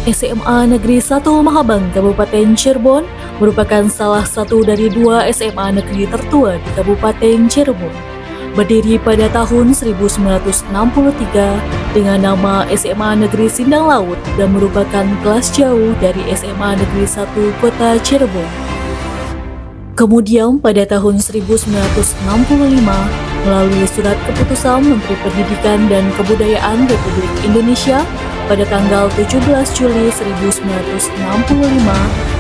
SMA Negeri 1 Mahabang Kabupaten Cirebon merupakan salah satu dari dua SMA negeri tertua di Kabupaten Cirebon. Berdiri pada tahun 1963 dengan nama SMA Negeri Sindang Laut dan merupakan kelas jauh dari SMA Negeri 1 Kota Cirebon. Kemudian pada tahun 1965 melalui Surat Keputusan Menteri Pendidikan dan Kebudayaan Republik Indonesia pada tanggal 17 Juli 1965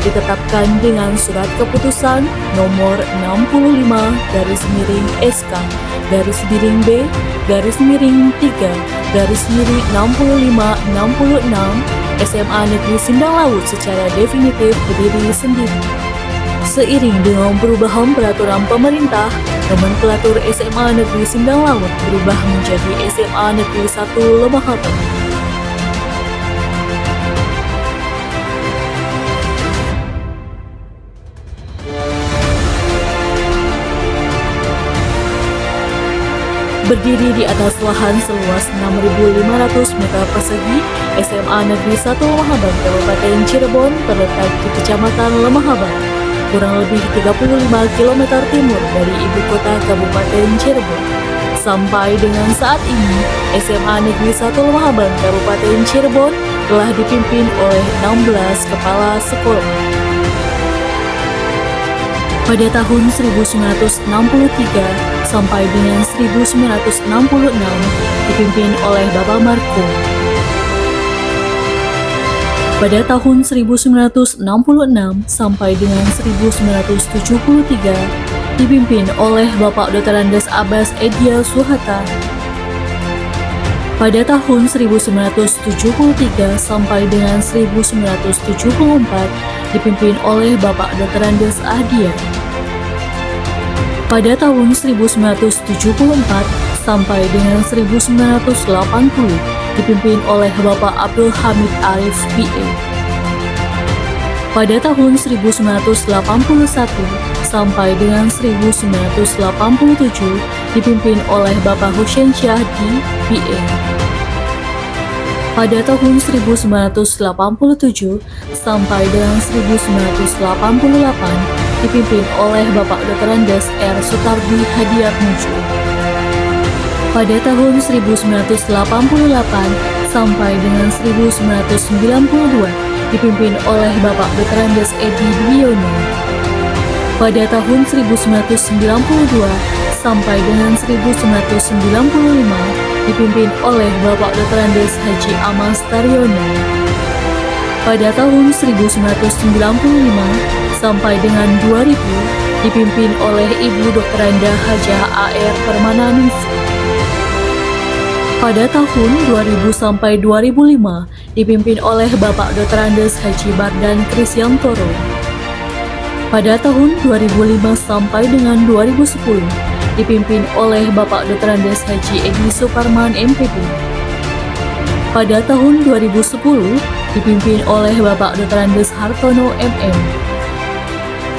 ditetapkan dengan Surat Keputusan nomor 65-B-3-3-65-66 SMA Negeri Sindang Laut secara definitif berdiri sendiri. Seiring dengan perubahan peraturan pemerintah, nomenklatur SMA Negeri Sindang Laut berubah menjadi SMA Negeri 1 Lemahabang. Berdiri di atas lahan seluas 6.500 meter persegi, SMA Negeri 1 Lemahabang Kabupaten Cirebon terletak di Kecamatan Lemahabang, kurang lebih 35 km timur dari ibu kota Kabupaten Cirebon. Sampai dengan saat ini, SMA Negeri 1 Lemahabang Kabupaten Cirebon telah dipimpin oleh 16 kepala sekolah. Pada tahun 1963 sampai dengan 1966 dipimpin oleh Bapak Marko. Pada tahun 1966 sampai dengan 1973 dipimpin oleh Bapak Dr. Andes Abbas Edia Suhata. Pada tahun 1973 sampai dengan 1974 dipimpin oleh Bapak Dr. Andes Ahdia. Pada tahun 1974 sampai dengan 1980 dipimpin oleh Bapak Abdul Hamid Arif PA. Pada tahun 1981 sampai dengan 1987 dipimpin oleh Bapak Hussein Syahdi PA. Pada tahun 1987 sampai dengan 1988 dipimpin oleh Bapak Dr. Andes R. Sutardi Hadiatmuncul. Pada tahun 1988 sampai dengan 1992 dipimpin oleh Bapak Dr. Andes Edi Dwiyono. Pada tahun 1992 sampai dengan 1995 dipimpin oleh Bapak Dr. Andes Haji Amas Taryono. Pada tahun 1995 sampai dengan 2000 dipimpin oleh Ibu Dr. Anda Hajah A.R. Permananisi. Pada tahun 2000 sampai 2005 dipimpin oleh Bapak Dr. Andes Haji Bardan Krisyantoro. Pada tahun 2005 sampai dengan 2010 dipimpin oleh Bapak Dr. Andes Haji Edi Suparman MPD. Pada tahun 2010 dipimpin oleh Bapak Dr. Andes Hartono MM.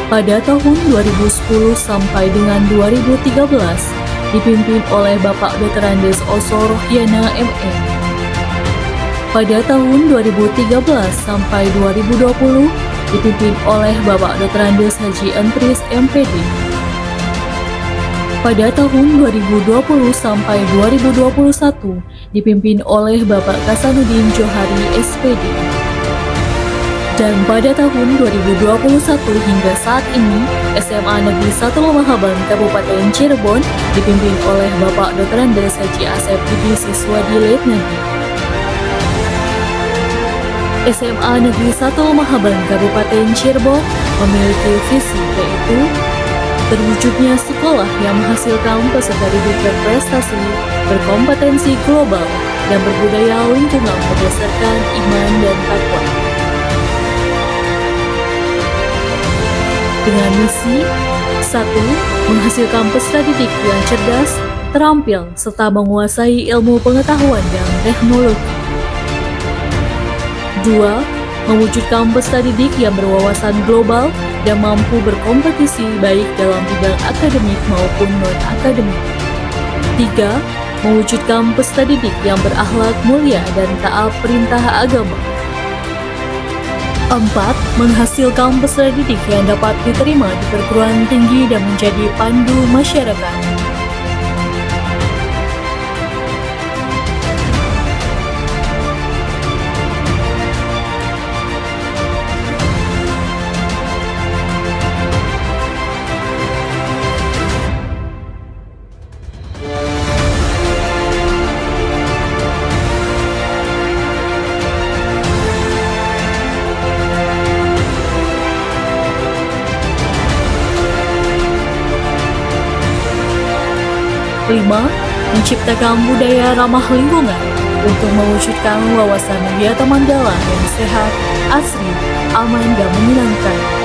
Pada tahun 2010 sampai dengan 2013 dipimpin oleh Bapak Dr. Andes Oso Rohdiana MM. Pada tahun 2013 sampai 2020 dipimpin oleh Bapak Dr. Andes Haji Entris MPD. Pada tahun 2020 sampai 2021 dipimpin oleh Bapak Kasanuddin Johari SPD. Dan pada tahun 2021 hingga saat ini, SMA Negeri 1 Lemahabang Kabupaten Cirebon dipimpin oleh Bapak Dr. Andes Haji Asep Budi Siswadi Letnadi. SMA Negeri 1 Lemahabang Kabupaten Cirebon memiliki visi yaitu terwujudnya sekolah yang menghasilkan peserta didik berprestasi, berkompetensi global, dan berbudaya lingkungan berdasarkan iman dan takwa. Dengan misi 1. Menghasilkan peserta didik yang cerdas, terampil, serta menguasai ilmu pengetahuan dan teknologi. 2. Mewujudkan peserta didik yang berwawasan global dan mampu berkompetisi baik dalam bidang akademik maupun non-akademik. 3. Mewujudkan peserta didik yang berakhlak mulia dan taat perintah agama. 4. Menghasilkan peserta didik yang dapat diterima di perguruan tinggi dan menjadi pandu masyarakat. 5. Menciptakan budaya ramah lingkungan untuk mewujudkan wawasan Wiata Mandala yang sehat, asri, aman, dan menyenangkan.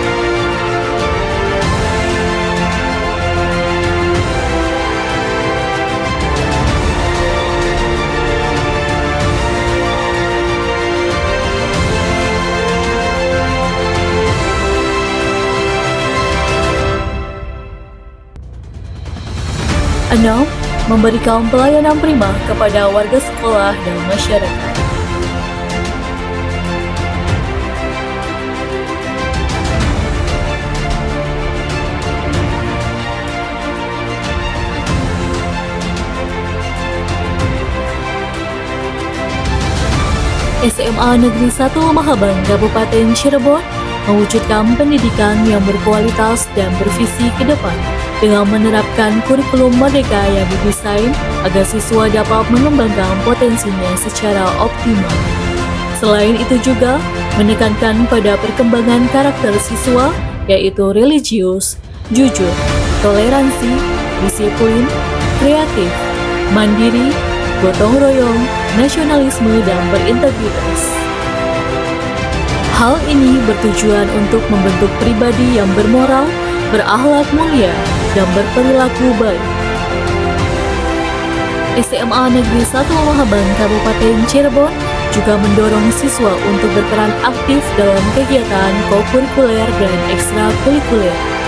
6. Memberikan pelayanan prima kepada warga sekolah dan masyarakat. SMA Negeri 1 Mahabang Kabupaten Cirebon mewujudkan pendidikan yang berkualitas dan bervisi ke depan dengan menerapkan kurikulum merdeka yang didesain agar siswa dapat mengembangkan potensinya secara optimal. Selain itu juga menekankan pada perkembangan karakter siswa yaitu religius, jujur, toleransi, disiplin, kreatif, mandiri, gotong royong, nasionalisme, dan berintegritas. Hal ini bertujuan untuk membentuk pribadi yang bermoral, berakhlak mulia, dan berperilaku baik. SMA Negeri 1 Mahabang Kabupaten Cirebon juga mendorong siswa untuk berperan aktif dalam kegiatan kokurikuler dan ekstrakurikuler.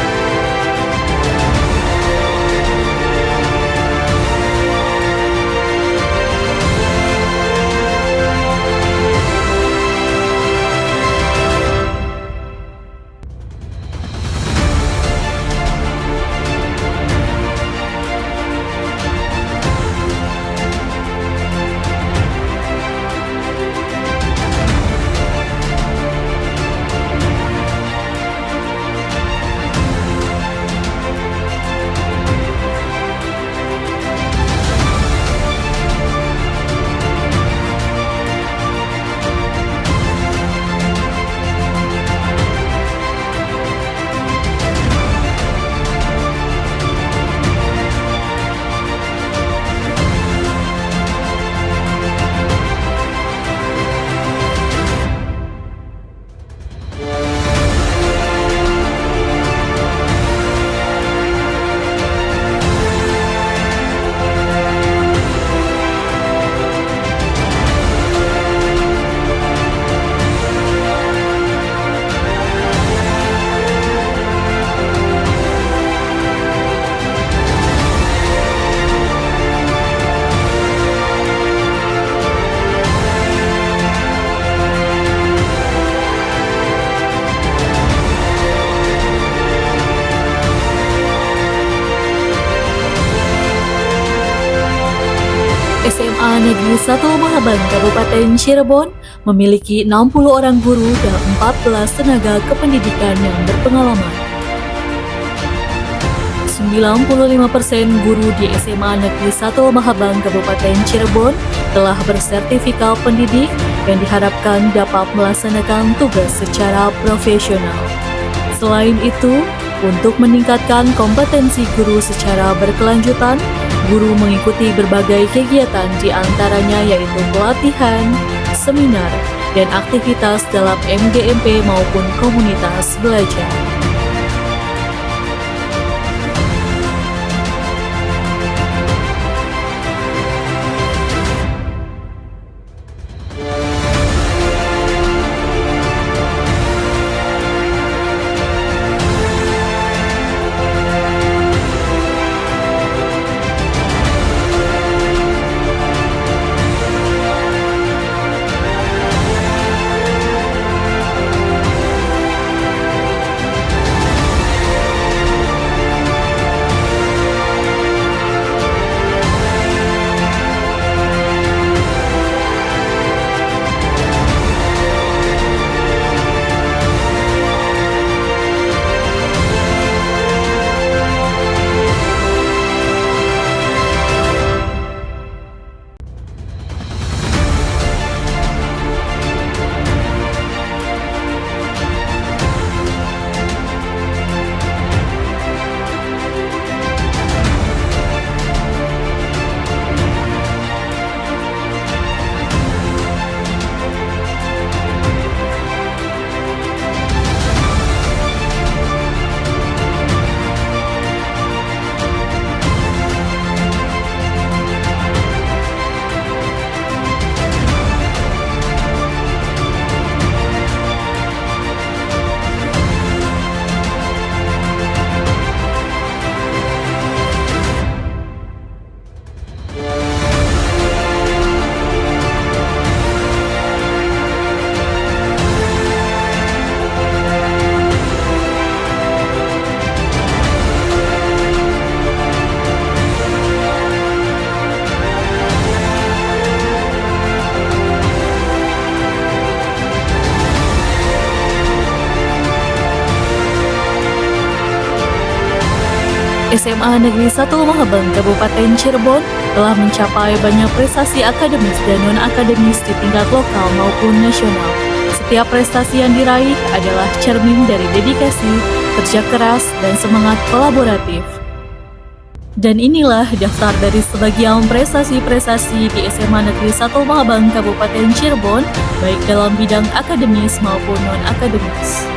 SMA Negeri 1 Mahabang Kabupaten Cirebon memiliki 60 orang guru dan 14 tenaga kependidikan yang berpengalaman. 95% guru di SMA Negeri 1 Mahabang Kabupaten Cirebon telah bersertifikat pendidik yang diharapkan dapat melaksanakan tugas secara profesional. Selain itu, untuk meningkatkan kompetensi guru secara berkelanjutan, guru mengikuti berbagai kegiatan di antaranya yaitu pelatihan, seminar, dan aktivitas dalam MGMP maupun komunitas belajar. SMA Negeri 1 Lumajang Kabupaten Cirebon telah mencapai banyak prestasi akademis dan non-akademis di tingkat lokal maupun nasional. Setiap prestasi yang diraih adalah cermin dari dedikasi, kerja keras, dan semangat kolaboratif. Dan inilah daftar dari sebagian prestasi-prestasi di SMA Negeri 1 Lumajang Kabupaten Cirebon, baik dalam bidang akademis maupun non-akademis.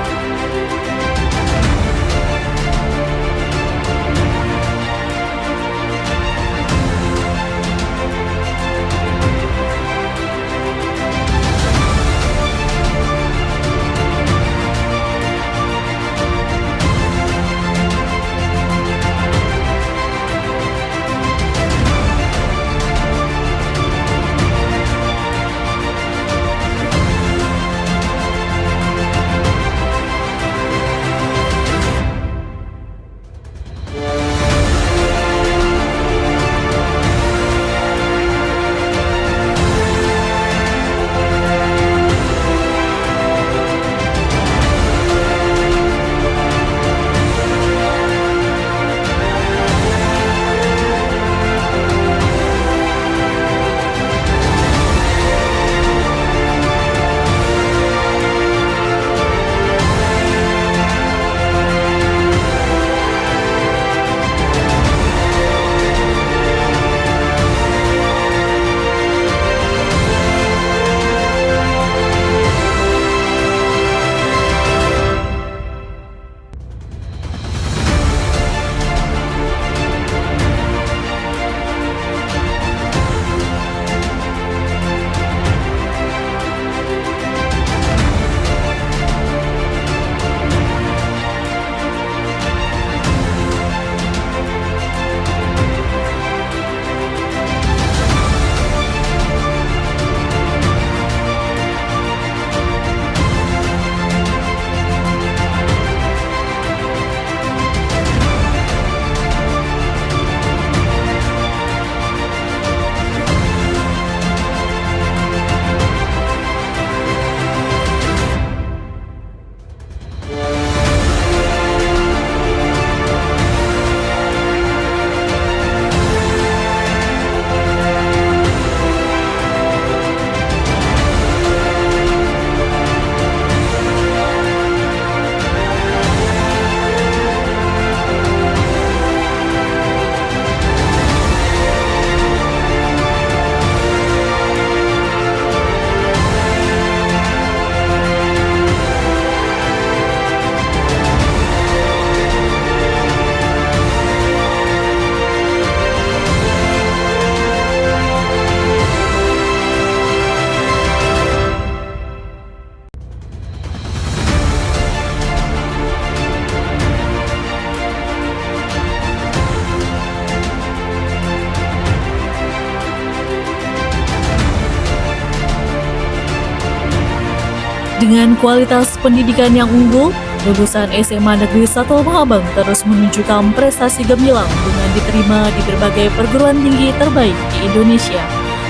Dengan kualitas pendidikan yang unggul, lulusan SMA Negeri 1 Lumajang terus menunjukkan prestasi gemilang dengan diterima di berbagai perguruan tinggi terbaik di Indonesia.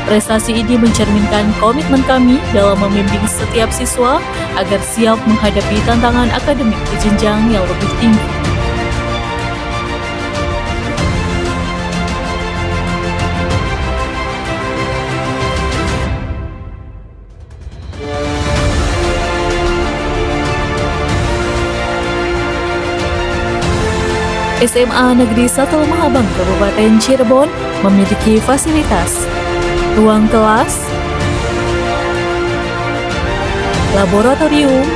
Prestasi ini mencerminkan komitmen kami dalam membimbing setiap siswa agar siap menghadapi tantangan akademik di jenjang yang lebih tinggi. SMA Negeri 1 Lumajang Kabupaten Cirebon memiliki fasilitas ruang kelas, laboratorium,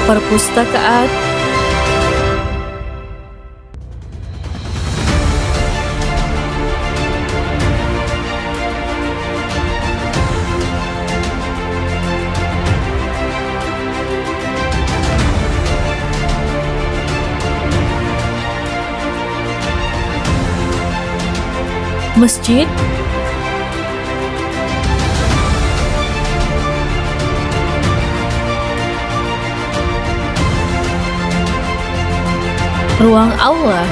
perpustakaan, masjid, Ruang aula.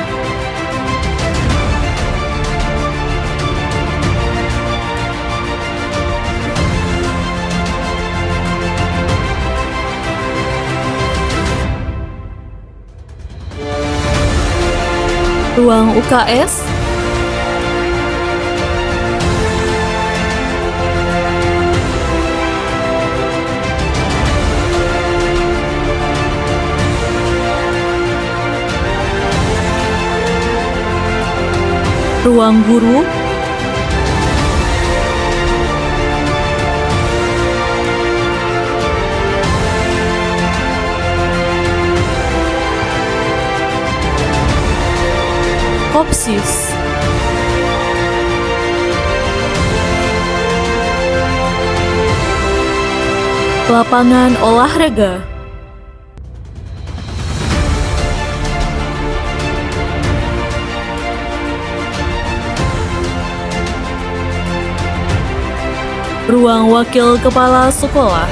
Ruang UKS. Ruang guru. Kopsis. Lapangan olahraga. Ruang wakil kepala sekolah.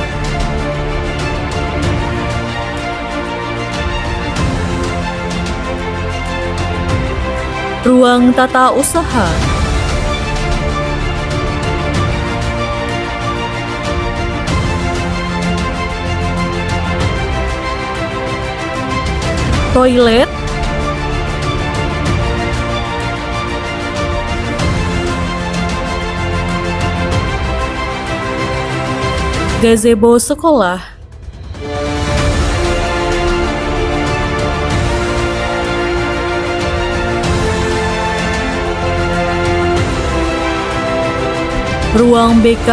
Ruang tata usaha. Toilet. Gazebo sekolah. Ruang BK.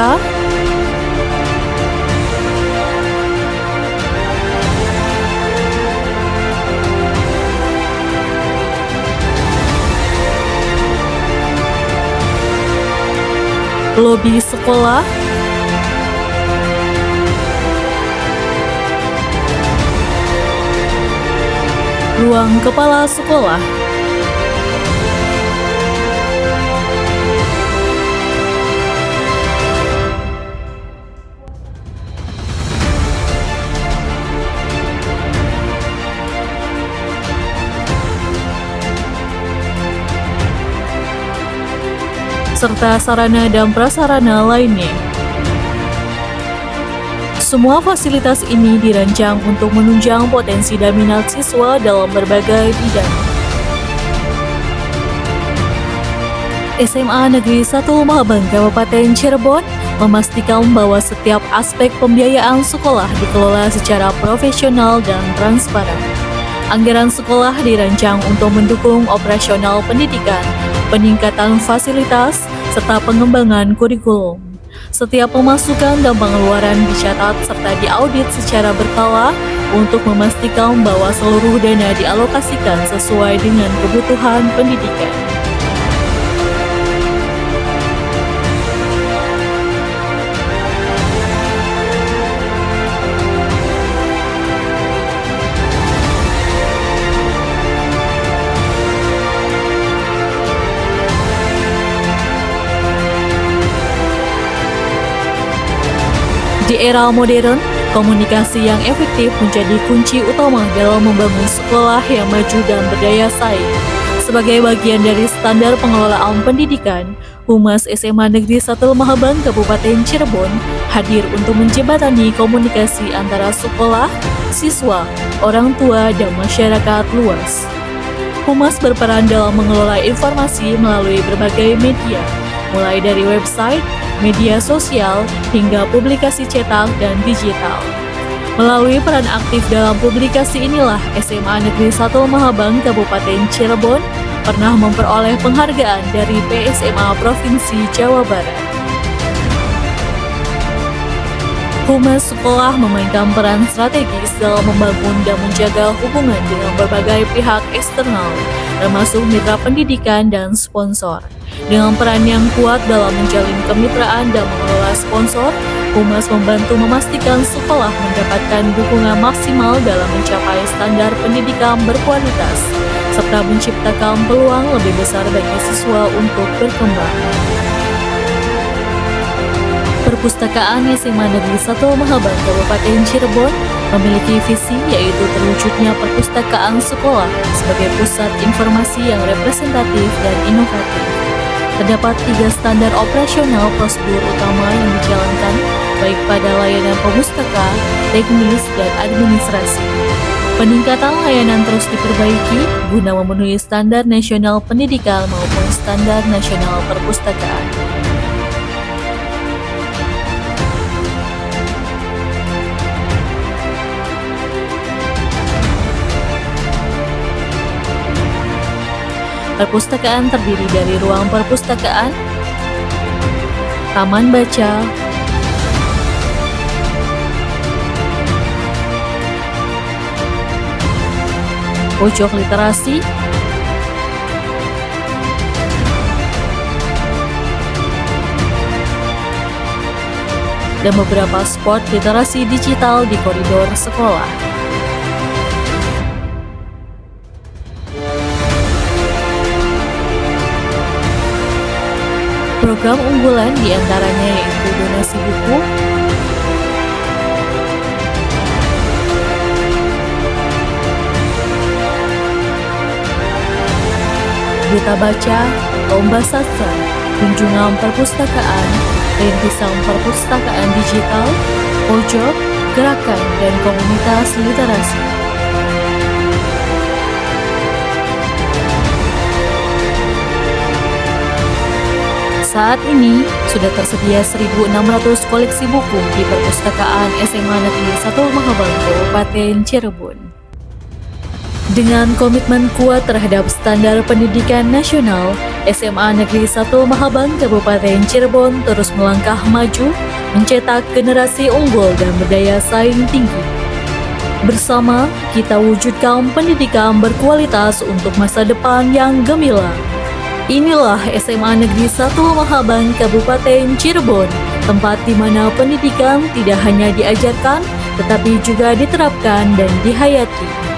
Lobi sekolah. Ruang kepala sekolah. Serta sarana dan prasarana lainnya. Semua fasilitas ini dirancang untuk menunjang potensi dan minat siswa dalam berbagai bidang. SMA Negeri 1 Lumajang Kabupaten Cirebon memastikan bahwa setiap aspek pembiayaan sekolah dikelola secara profesional dan transparan. Anggaran sekolah dirancang untuk mendukung operasional pendidikan, peningkatan fasilitas, serta pengembangan kurikulum. Setiap pemasukan dan pengeluaran dicatat serta diaudit secara berkala untuk memastikan bahwa seluruh dana dialokasikan sesuai dengan kebutuhan pendidikan. Di era modern, komunikasi yang efektif menjadi kunci utama dalam membangun sekolah yang maju dan berdaya saing. Sebagai bagian dari standar pengelolaan pendidikan, Humas SMA Negeri 1 Lumajang Kabupaten Cirebon hadir untuk menjembatani komunikasi antara sekolah, siswa, orang tua, dan masyarakat luas. Humas berperan dalam mengelola informasi melalui berbagai media, mulai dari website, media sosial, hingga publikasi cetak dan digital. Melalui peran aktif dalam publikasi inilah SMA Negeri 1 Lumajang Kabupaten Cirebon pernah memperoleh penghargaan dari PSMA Provinsi Jawa Barat. Humas sekolah memainkan peran strategis dalam membangun dan menjaga hubungan dengan berbagai pihak eksternal, termasuk mitra pendidikan dan sponsor. Dengan peran yang kuat dalam menjalin kemitraan dan mengelola sponsor, Humas membantu memastikan sekolah mendapatkan dukungan maksimal dalam mencapai standar pendidikan berkualitas, serta menciptakan peluang lebih besar bagi siswa untuk berkembang. Perpustakaan SMA Negeri 1 Lumajang Kabupaten Cirebon memiliki visi yaitu terwujudnya perpustakaan sekolah sebagai pusat informasi yang representatif dan inovatif. Terdapat 3 standar operasional prosedur utama yang dijalankan, baik pada layanan pemustaka, teknis, dan administrasi. Peningkatan layanan terus diperbaiki guna memenuhi standar nasional pendidikan maupun standar nasional perpustakaan. Perpustakaan terdiri dari ruang perpustakaan, taman baca, pojok literasi, dan beberapa spot literasi digital di koridor sekolah. Program unggulan diantaranya yaitu donasi buku, berita baca, lomba sastra, kunjungan perpustakaan, rintisan perpustakaan digital, pojok, gerakan, dan komunitas literasi. Saat ini, sudah tersedia 1.600 koleksi buku di Perpustakaan SMA Negeri 1 Mahabang, Kabupaten Cirebon. Dengan komitmen kuat terhadap standar pendidikan nasional, SMA Negeri 1 Mahabang, Kabupaten Cirebon terus melangkah maju, mencetak generasi unggul dan berdaya saing tinggi. Bersama, kita wujudkan pendidikan berkualitas untuk masa depan yang gemilang. Inilah SMA Negeri 1 Mahabang, Kabupaten Cirebon, tempat di mana pendidikan tidak hanya diajarkan, tetapi juga diterapkan dan dihayati.